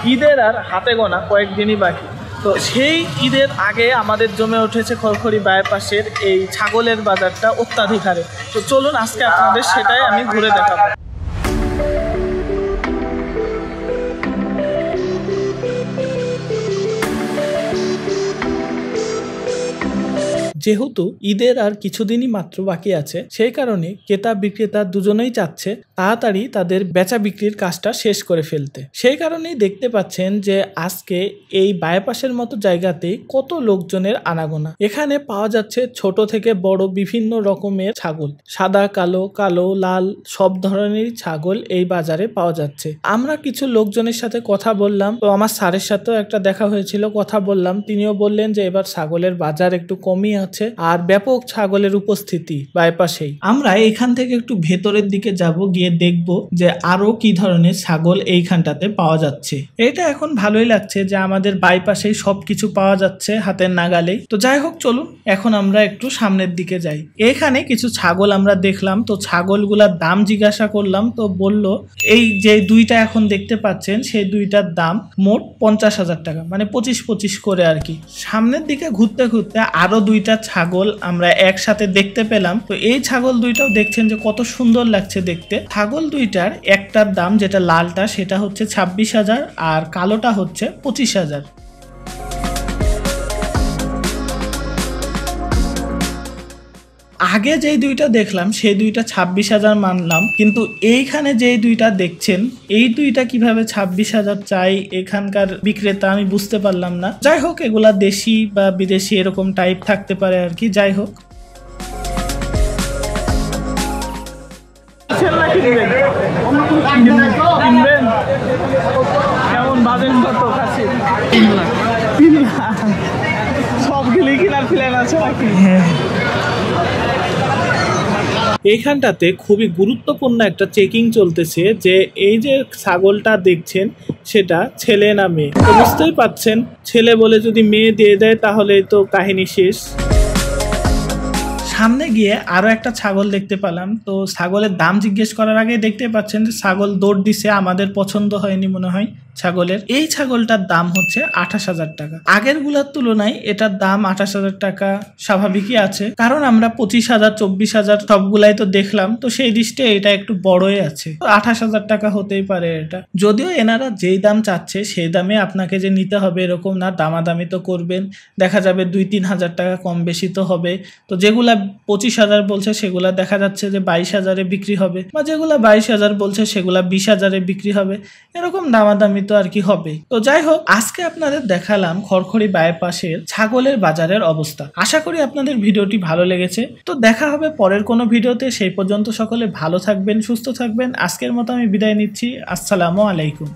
ঈদের আর হাতে গোনা কয়েকদিনই বাকি। তো সেই ঈদের আগে আমাদের জমে উঠেছে খড়খড়ি বাইপাসের এই ছাগলের বাজারটা অত্যাধিক হারে। তো চলুন আজকে আপনাদের সেটাই আমি ঘুরে দেখাবো। যেহেতু ঈদের আর কিছুদিনই মাত্র বাকি আছে, সেই কারণে ক্রেতা বিক্রেতা দুজনেই চাচ্ছে তাড়াতাড়ি তাদের বেচা বিক্রির কাজটা শেষ করে ফেলতে। সেই কারণেই দেখতে পাচ্ছেন যে আজকে এই বাইপাসের মতো জায়গাতেই কত লোকজনের আনাগোনা। এখানে পাওয়া যাচ্ছে ছোট থেকে বড় বিভিন্ন রকমের ছাগল, সাদা, কালো, কালো, লাল সব ধরনেরই ছাগল এই বাজারে পাওয়া যাচ্ছে। আমরা কিছু লোকজনের সাথে কথা বললাম, তো আমার স্যারের সাথেও একটা দেখা হয়েছিল, কথা বললাম। তিনিও বললেন যে এবার ছাগলের বাজার একটু কমই আছে আর ব্যাপক ছাগলের উপস্থিতি বাইপাসেই। আমরা এখান থেকে একটু ভেতরের দিকে যাব, গিয়ে দেখব যে আরো কি ধরনের ছাগল এইখানটাতে পাওয়া যাচ্ছে। এটা এখন ভালোই লাগছে যে আমাদের বাইপাসেই সবকিছু পাওয়া যাচ্ছে হাতের নাগালেই। তো যাই হোক, চলুন এখন আমরা একটু সামনের দিকে যাই। এখানে কিছু ছাগল আমরা দেখলাম, তো ছাগলগুলার দাম জিজ্ঞাসা করলাম, তো বলল এই যে দুইটা এখন দেখতে পাচ্ছেন সেই দুইটার দাম মোট 50,000 টাকা, মানে 25-25 করে আর কি। সামনের দিকে ঘুরতে ঘুরতে আরো দুইটা ছাগল আমরা একসাথে দেখতে পেলাম। তো এই ছাগল দুইটাও দেখছেন যে কত সুন্দর লাগছে দেখতে। ছাগল দুইটার একটার দাম, যেটা লালটা সেটা হচ্ছে 26,000 আর কালোটা হচ্ছে 25,000। আগে যেই দুইটা দেখলাম সেই দুইটা 26,000 মানলাম, কিন্তু এইখানে যেই দুইটা দেখছেন এই দুইটা কিভাবে 26,000 চাই এখানকার বিক্রেতা আমি বুঝতে পারলাম না। যাই হোক, এগুলা দেশি বা বিদেশি এরকম টাইপ থাকতে পারে আর কি। যাই হোক, কেমন বাজেট কত কাছে? 3 লাখ। সবগুলি কিনার প্ল্যান আছে নাকি? এইখানটাতে খুবই গুরুত্বপূর্ণ একটা চেকিং চলতেছে যে এই যে ছাগলটা দেখছেন সেটা ছেলে না মেয়ে। তো বুঝতেই পাচ্ছেন, ছেলে বলে যদি মেয়ে দিয়ে দেয় তাহলে তো কাহিনী শেষ। সামনে গিয়ে আরো একটা ছাগল দেখতে পেলাম, তো ছাগলের দাম জিজ্ঞেস করার আগে দেখতে পাচ্ছেন যে ছাগল দৌড় দিছে, আমাদের পছন্দ হয়নি মনে হয় ছাগলের। এই ছাগলটার দাম হচ্ছে 28,000 টাকা। আগের গুলার তুলনায় এটার দাম 28,000 টাকা স্বাভাবিকই আছে, কারণ আমরা 25,000 24,000 সবগুলাই তো দেখলাম, তো সেই দৃষ্টিতে এটা একটু বড়ই আছে। 28,000 টাকা হতেই পারে এটা। যদিও এনারা যেই দাম চাচ্ছে সেই দামে আপনাকে যে নিতে হবে এরকম না, দামাদামি তো করবেন, দেখা যাবে 2-3 হাজার টাকা কম বেশি তো হবে। তো যেগুলা 25,000 বলছে সেগুলা দেখা যাচ্ছে যে 22,000-এ বিক্রি হবে, বা যেগুলা 22,000 বলছে সেগুলা 20,000-এ বিক্রি হবে, এরকম দামাদামি তো আর কি হবে। তো যাই হোক, আজকে আপনাদের দেখালাম খড়খড়ি বাইপাসের ছাগলের বাজারের অবস্থা। আশা করি আপনাদের ভিডিওটি ভালো লেগেছে। তো দেখা হবে পরের কোনো ভিডিওতে। সেই পর্যন্ত সকলে ভালো থাকবেন, সুস্থ থাকবেন। আজকের মতো আমি বিদায় নিচ্ছি। আসসালামু আলাইকুম।